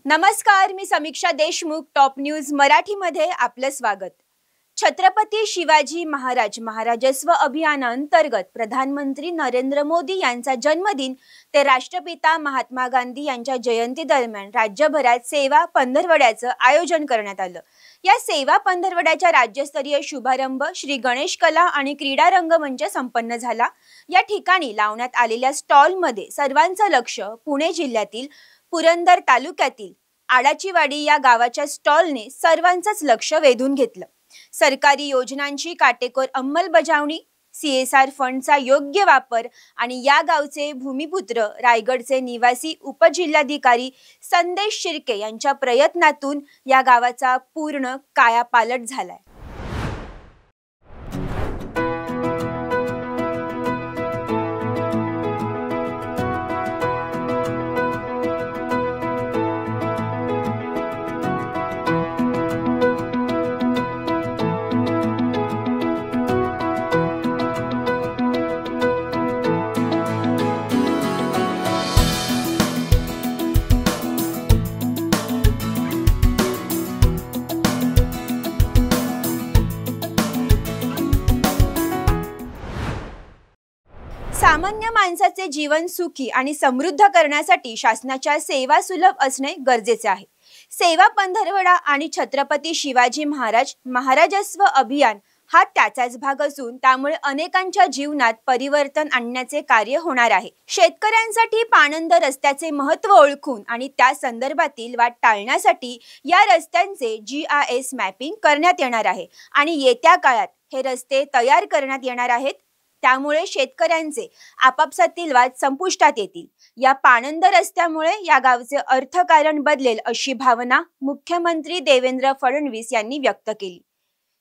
नमस्कार, मी समीक्षा Deshmukh. Top news मराठीमध्ये आपलं स्वागत. छत्रपती शिवाजी महाराज महाराजस्व अभियानांतर्गत प्रधानमंत्री नरेंद्र मोदी यांचा जन्मदिन ते राष्ट्रपिता महात्मा गांधी यांच्या जयंती दरम्यान राज्यभरात सेवा पंधरवड्याचं आयोजन करण्यात आलं. या सेवा पंधरवड्याच्या राज्यस्तरीय शुभारंभ श्री गणेश कला आणि क्रीडा रंगमंच संपन्न झाला. या ठिकाणी लावण्यात आलेल्या स्टॉलमध्ये सर्वांचं लक्ष पुणे जिल्ह्यातील पुरंदर तालुक्यातील आडाचीवाडी या गावाच्या स्टॉलने सर्वांचंच लक्ष वेधून घेतलं. सरकारी योजनांची काटेकोर अंमलबजावणी, CSR फंडचा योग्य वापर आणि या गावचे भूमिपुत्र रायगडचे निवासी उपजिल्हाधिकारी संदेश शिर्के यांच्या प्रयत्नातून या गावाचा पूर्ण कायापालट झालाय. सामान्य माणसाचे जीवन सुखी आणि समृद्ध करण्यासाठी शासनाच्या सेवा सुलभ असणे गरजेचे आहे. सेवा पंधरवडा आणि छत्रपती शिवाजी महाराज महाराजस्व अभियान हा त्याचाच भाग असून त्यामुळे अनेकांच्या जीवनात परिवर्तन आणण्याचे कार्य होणार आहे. शेतकऱ्यांसाठी पाणंद रस्त्याचे महत्त्व ओळखून आणि त्या संदर्भातील वाट टाळण्यासाठी या रस्त्यांचे GIS मॅपिंग करण्यात येणार आहे आणि येत्या काळात हे रस्ते तयार करण्यात येणार आहेत. त्यामुळे शेतकऱ्यांचे आपापसातील वाद संपुष्टात येतील. या पाणंद रस्त्यामुळे या गावचे अर्थकारण बदलेल अशी भावना मुख्यमंत्री देवेंद्र फडणवीस यांनी व्यक्त केली.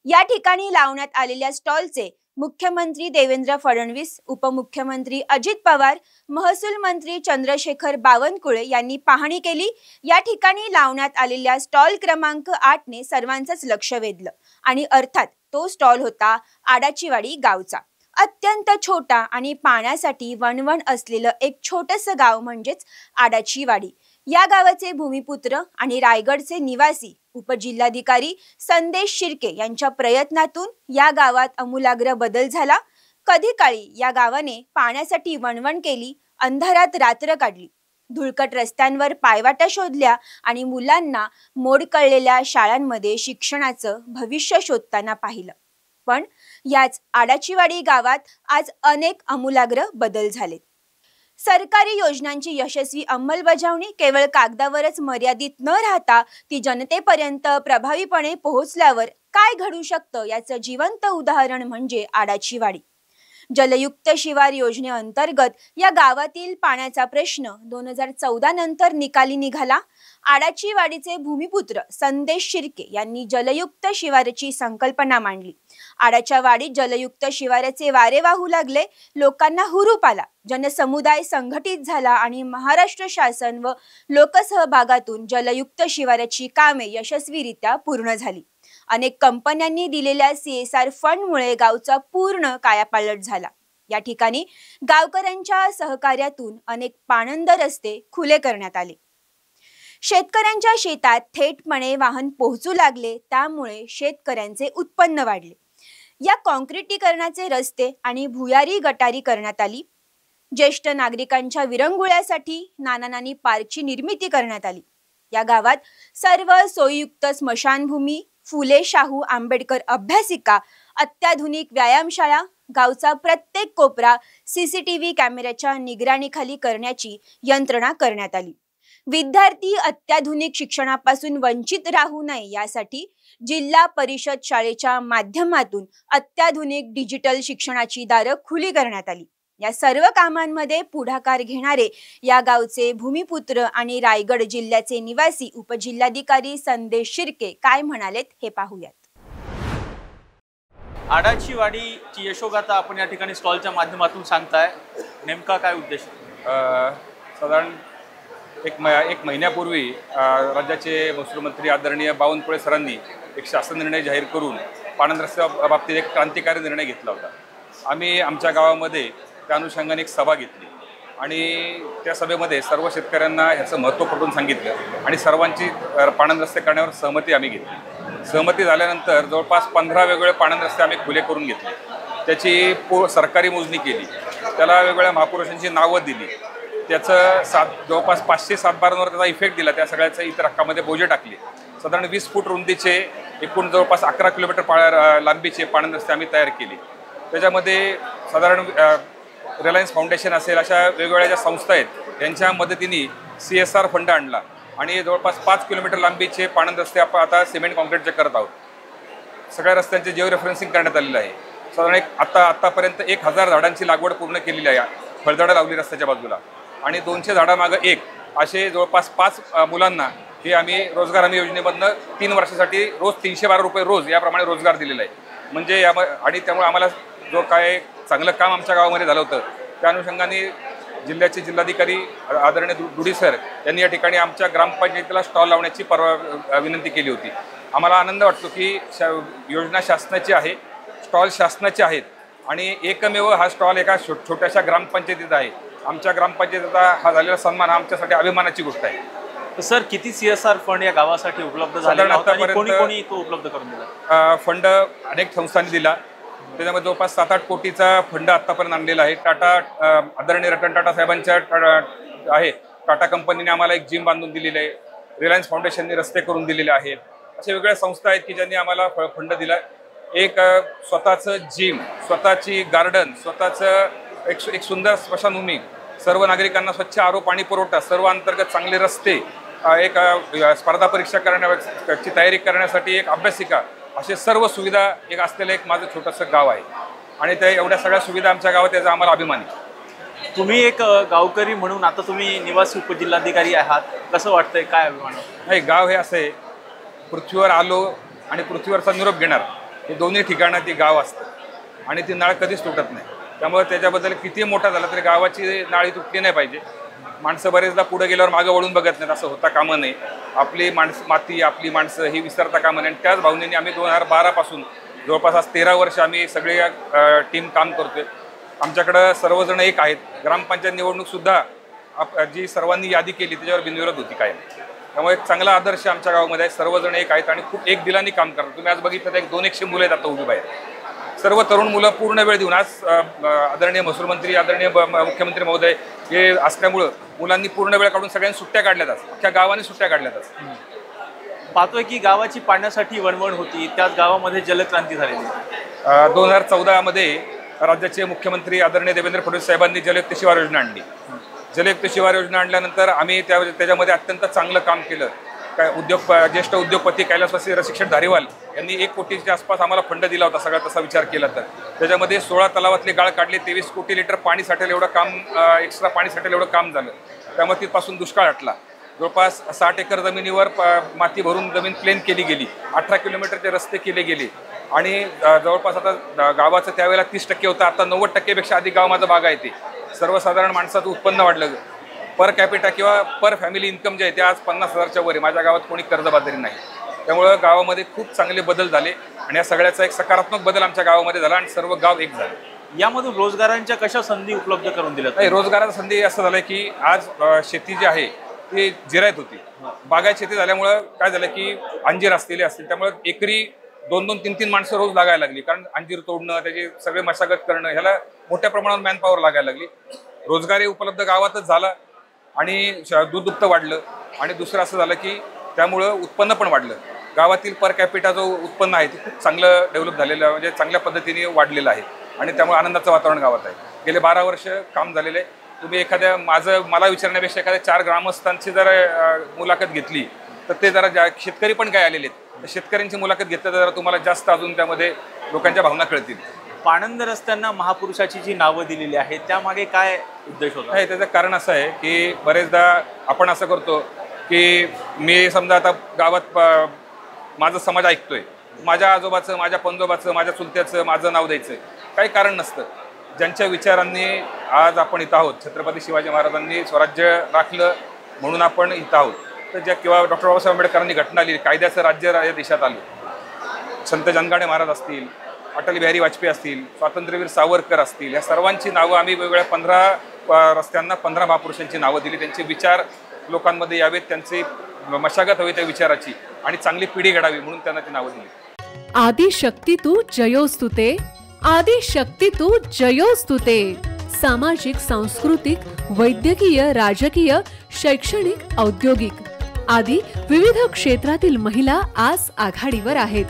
या ठिकाणी लावण्यात आलेल्या स्टॉलचे मुख्यमंत्री देवेंद्र फडणवीस, उपमुख्यमंत्री अजित पवार, महसूल मंत्री चंद्रशेखर बावनकुळे यांनी पाहणी केली. या ठिकाणी लावण्यात आलेल्या स्टॉल क्रमांक 8 ने सर्वांचंच लक्ष वेधलं आणि अर्थात तो स्टॉल होता आडाचीवाडी गावचा. अत्यंत छोटा आणि पाण्यासाठी वणवण असलेलं एक छोटंसं गाव म्हणजेच आडाचीवाडी. या गावाचे भूमिपुत्र आणि रायगडचे निवासी उपजिल्हाधिकारी संदेश शिर्के यांच्या प्रयत्नातून या गावात आमूलाग्र बदल झाला. कधी काळी या गावाने पाण्यासाठी वणवण केली, अंधारात रात्र काढली, धुळकट रस्त्यांवर पायवाटा शोधल्या आणि मुलांना मोडकळलेल्या शाळांमध्ये शिक्षणाचं भविष्य शोधताना पाहिलं. पण याच आडाचीवाडी गावात आज अनेक आमूलाग्र बदल झालेत. सरकारी योजनांची यशस्वी अंमलबजावणी केवळ कागदावरच मर्यादित न राहता ती जनतेपर्यंत प्रभावीपणे पोहोचल्यावर काय घडू शकतं याचं जिवंत उदाहरण म्हणजे आडाचीवाडी. जलयुक्त शिवार योजनेअंतर्गत या गावातील पाण्याचा प्रश्न 2014 नंतर निकाली निघाला. आडाचीवाडीचे भूमिपुत्र संदेश शिर्के यांनी जलयुक्त शिवारची संकल्पना मांडली. आडाच्या वाडीत जलयुक्त शिवाराचे वारे वाहू लागले. लोकांना हुरूप आला, जनसमुदाय संघटित झाला आणि महाराष्ट्र शासन व लोकसहभागातून जलयुक्त शिवाराची कामे यशस्वीरित्या पूर्ण झाली. अनेक कंपन्यांनी दिलेल्या CSR फंडमुळे गावचा पूर्ण कायापालट झाला. या ठिकाणी गावकऱ्यांच्या सहकार्यातून अनेक पाणंद रस्ते खुले करण्यात आले. शेतकऱ्यांच्या शेतात थेटपणे वाहन पोहोचू लागले. त्यामुळे शेतकऱ्यांचे उत्पन्न वाढले. या काँक्रिटीकरणाचे रस्ते आणि भुयारी गटारी करण्यात आली. ज्येष्ठ नागरिकांच्या विरंगुळ्यासाठी नाना-नानी पार्कची निर्मिती करण्यात आली. या गावात सर्व सोयीयुक्त स्मशानभूमी, फुले शाहू आंबेडकर अभ्यासिका, अत्याधुनिक व्यायामशाळा, गावचा प्रत्येक कोपरा CCTV कॅमेऱ्याच्या निगराणीखाली करण्याची यंत्रणा करण्यात आली. विद्यार्थी अत्याधुनिक शिक्षणापासून वंचित राहू नये यासाठी जिल्हा परिषद शाळेच्या माध्यमातून अत्याधुनिक डिजिटल शिक्षणाची दारं खुली करण्यात आली. या सर्व कामांमध्ये पुढाकार घेणारे या गावचे भूमिपुत्र आणि रायगड जिल्ह्याचे निवासी उपजिल्हाधिकारी संदेश शिर्के काय म्हणालेत हे पाहूयात. आडाचीवाडीची यशोगाथा आपण या ठिकाणी स्टॉलच्या माध्यमातून सांगताय, नेमका काय उद्देश? साधारण एक महिन्यापूर्वी राज्याचे महसूल मंत्री आदरणीय बावनकुळे सरांनी एक शासन निर्णय जाहीर करून पाणंद रस्त्या बाबतीत एक क्रांतिकारी निर्णय घेतला होता. आम्ही आमच्या गावामध्ये त्या अनुषंगाने एक सभा घेतली आणि त्या सभेमध्ये सर्व शेतकऱ्यांना ह्याचं महत्त्व पटवून सांगितलं आणि सर्वांची पाणंद रस्ते करण्यावर सहमती आम्ही घेतली. सहमती झाल्यानंतर जवळपास 15 वेगवेगळे पाणंद रस्ते आम्ही खुले करून घेतले. त्याची सरकारी मोजणी केली, त्याला वेगवेगळ्या महापुरुषांची नावं दिली, त्याचं जवळपास 500 सातबारांवर त्याचा इफेक्ट दिला, त्या सगळ्याचं इतर हक्कामध्ये बोजे टाकले. साधारण 20 फूट रुंदीचे एकूण जवळपास 11 किलोमीटर लांबीचे पाणंद रस्ते आम्ही तयार केले. त्याच्यामध्ये साधारण रिलायन्स फाउंडेशन असेल अशा वेगवेगळ्या ज्या संस्था आहेत यांच्या मदतीने CSR फंड आणला आणि जवळपास 5 किलोमीटर लांबीचे पाणंद रस्ते आपण आता सिमेंट कॉन्क्रीटचे करत आहोत. सगळ्या रस्त्यांचे जिओ रेफरन्सिंग करण्यात आलेलं आहे. साधारण आतापर्यंत 1000 झाडांची लागवड पूर्ण केलेली आहे. फळझाडं लावली रस्त्याच्या बाजूला आणि 200 झाडामागं एक असे जवळपास 5 मुलांना हे आम्ही रोजगार हमी योजनेमधनं 3 वर्षासाठी रोज 312 रुपये रोज याप्रमाणे रोजगार दिलेला आहे. म्हणजे आणि त्यामुळे आम्हाला जो काय चांगलं काम आमच्या गावामध्ये झालं होतं त्या अनुषंगाने जिल्ह्याचे जिल्हाधिकारी आदरणीय दुडी सर यांनी या ठिकाणी आमच्या ग्रामपंचायतीला स्टॉल लावण्याची विनंती केली होती. आम्हाला आनंद वाटतो की योजना शासनाची आहे, स्टॉल शासनाचे आहेत आणि एकमेव हा स्टॉल एका छोट्याशा ग्रामपंचायतीत आहे. आमच्या ग्रामपंचायतीचा हा झालेला सन्मान अभिमानाची अभिमानाची गोष्ट आहे. तर सर किती CSR फंड या गावासाठी उपलब्ध झाले आणि कोणी तो उपलब्ध करून दिला? फंड अनेक संस्थांनी दिला. त्याच्यामध्ये जवळपास 7-8 कोटीचा फंड आत्तापर्यंत आणलेला आहे. आदरणीय रतन टाटा साहेबांच्या आहे. टाटा कंपनीने आम्हाला एक जिम बांधून दिलेली आहे. रिलायन्स फाउंडेशनने रस्ते करून दिलेले आहेत. अशा वेगळ्या संस्था आहेत की ज्यांनी आम्हाला फंड दिला. एक स्वतःचं जिम, स्वतःची गार्डन, स्वतःचं एक सुंदर स्मशानभूमी, सर्व नागरिकांना स्वच्छ आरो पाणी पुरवठा, सर्व अंतर्गत चांगले रस्ते, एक स्पर्धा परीक्षा करण्याची तयारी करण्यासाठी एक अभ्यासिका, असे सर्व सुविधा एक असलेलं एक माझं छोटंसं गाव आहे आणि त्या एवढ्या सगळ्या सुविधा आमच्या गावात याचा आम्हाला अभिमान आहे. तुम्ही एक गावकरी म्हणून आता तुम्ही निवासी उपजिल्हाधिकारी आहात, कसं वाटतंय, काय अभिमान? नाही, गाव हे असं आहे, पृथ्वीवर आलो आणि पृथ्वीवरचा निरोप घेणार हे दोन्ही ठिकाणं ती गाव असतं आणि ती नाळ कधीच तुटत नाही. त्यामुळे त्याच्याबद्दल किती मोठा झाला तरी गावाची नाळी तुटली नाही पाहिजे. माणसं बरेचदा पुढे गेल्यावर मागं वळून बघत नाहीत, असं होता कामा नये. आपली माती, आपली माणसं ही विसरता कामा नये आणि त्याच भावनेने आम्ही 2012 पासून जवळपास आज 13 वर्ष आम्ही सगळे टीम काम करतोय. आमच्याकडं सर्वजण एक आहेत. ग्रामपंचायत निवडणूकसुद्धा जी सर्वांनी यादी केली त्याच्यावर बिनविरोध होती कायम. त्यामुळे एक चांगला आदर्श आमच्या गावामध्ये आहे. सर्वजण एक आहेत आणि खूप एक दिलाने काम करतात. तुम्ही आज बघितलं तर 200 मुलं आहेत आता उभी बाहेर. सर्व तरुण मुलं पूर्ण वेळ देऊन आज आदरणीय महसूल मंत्री, आदरणीय मुख्यमंत्री महोदय हे असल्यामुळं मुलांनी पूर्ण वेळ काढून सगळ्यांनी सुट्ट्या काढल्यातच, अख्ख्या गावाने सुट्ट्या काढल्यातच. पाहतोय की गावाची पाण्यासाठी वणवण होती, त्याच गावामध्ये जलक्रांती झालेली. 2014 मध्ये राज्याचे मुख्यमंत्री आदरणीय देवेंद्र फडणवीस साहेबांनी जलयुक्त शिवार योजना आणली. जलयुक्त शिवार योजना आणल्यानंतर आम्ही त्याच्यामध्ये अत्यंत चांगलं काम केलं. ज्येष्ठ उद्योगपती कैलासवासी रसिक्षण धारीवाल यांनी 1 कोटीच्या आसपास आम्हाला फंड दिला होता. सगळा तसा विचार केला तर त्याच्यामध्ये 16 तलावातले गाळ काढले, 23 कोटी लिटर पाणी साठेल एवढं काम, एक्स्ट्रा पाणी साठेल एवढं काम झालं. त्यामुळे तिथपासून दुष्काळ हटला. जवळपास 60 एकर जमिनीवर माती भरून जमीन प्लेन केली गेली. 18 किलोमीटरचे रस्ते केले गेले आणि जवळपास आता गावाचं त्यावेळेला 30% होतं, आता 90%पेक्षा अधिक गाव माझं भाग आहे. ते सर्वसाधारण माणसाचं उत्पन्न वाढलं. पर कॅपिटा किंवा पर फॅमिली इन्कम जे आहे ते आज 50,000च्या वर आहे. माझ्या गावात कोणी कर्जबाजारी नाही. त्यामुळं गावामध्ये खूप चांगले बदल झाले आणि या सगळ्याचा एक सकारात्मक बदल आमच्या गावामध्ये झाला आणि सर्व गाव एक झालं. यामधून रोजगारांच्या कशा संधी उपलब्ध करून दिल्या? नाही, रोजगाराच्या संधी असं झालं की आज शेती जी आहे ती जिरायत होती. बागायत शेती झाल्यामुळं काय झालं की अंजीर असलेले असतील, त्यामुळे एकरी 2-2, 3-3 माणसं रोज लागायला लागली. कारण अंजीर तोडणं, त्याची सगळे मशागत करणं, ह्याला मोठ्या प्रमाणावर मॅनपॉवर लागायला लागली. रोजगारही उपलब्ध गावातच झाला आणि दूध दुभतं वाढलं आणि दुसरं असं झालं की त्यामुळं उत्पन्न पण वाढलं. गावातील पर कॅपिटा जो उत्पन्न आहे ते खूप चांगलं डेव्हलप झालेलं आहे, म्हणजे चांगल्या पद्धतीने वाढलेलं आहे आणि त्यामुळे आनंदाचं वातावरण गावात आहे. गेले 12 वर्ष काम झालेलं आहे. तुम्ही एखाद्या मला विचारण्यापेक्षा एखाद्या 4 ग्रामस्थांची जर मुलाखत घेतली तर ते जरा शेतकरी पण काय आलेले आहेत, शेतकऱ्यांची मुलाखत घेतलं तर जरा तुम्हाला जास्त अजून त्यामध्ये लोकांच्या भावना कळतील. पाणंद रस्त्यांना महापुरुषाची जी नावं दिलेली आहेत त्यामागे काय उद्देश होता? नाही, त्याचं कारण असं आहे की बरेचदा आपण असं करतो की मी समजा आता गावात माझं समाज ऐकतोय, माझ्या आजोबाचं, माझ्या पंजोबाचं, माझ्या चुलत्याचं माझं नाव द्यायचं, काही कारण नसतं. ज्यांच्या विचारांनी आज आपण इथं आहोत, छत्रपती शिवाजी महाराजांनी स्वराज्य राखलं म्हणून आपण इथं आहोत, तर ज्या किंवा डॉक्टर बाबासाहेब आंबेडकरांनी घटना लिहिली, कायद्याचं राज्य या देशात आलं, संत जनगाडे महाराज असतील, अटल बिहारी वाजपेयी असतील, स्वातंत्र्यवीर सावरकर असतील, या सर्वांची नावं आम्ही वेगवेगळ्या 15 रस्त्यांना 15 महापुरुषांची नावं दिली. त्यांचे विचार लोकांमध्ये यावेत, त्यांची मशागत हवी त्या विचाराची आणि चांगली पिढी घडावी म्हणून त्यांना ती नावं दिली. आदिशक्ती तू जयोस्तुते, आदिशक्ती तू जयोस्तुते. सामाजिक, सांस्कृतिक, वैद्यकीय, राजकीय, शैक्षणिक, औद्योगिक आदी विविध क्षेत्रातील महिला आज आघाडीवर आहेत.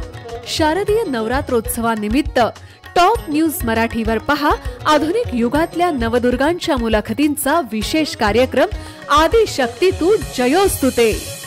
शारदीय नवरात्रोत्सवानिमित्त टॉप न्यूज मराठीवर पहा आधुनिक युगातल्या नवदुर्गांच्या मुलाखतींचा विशेष कार्यक्रम आदिशक्ती तू जयोस्तुते.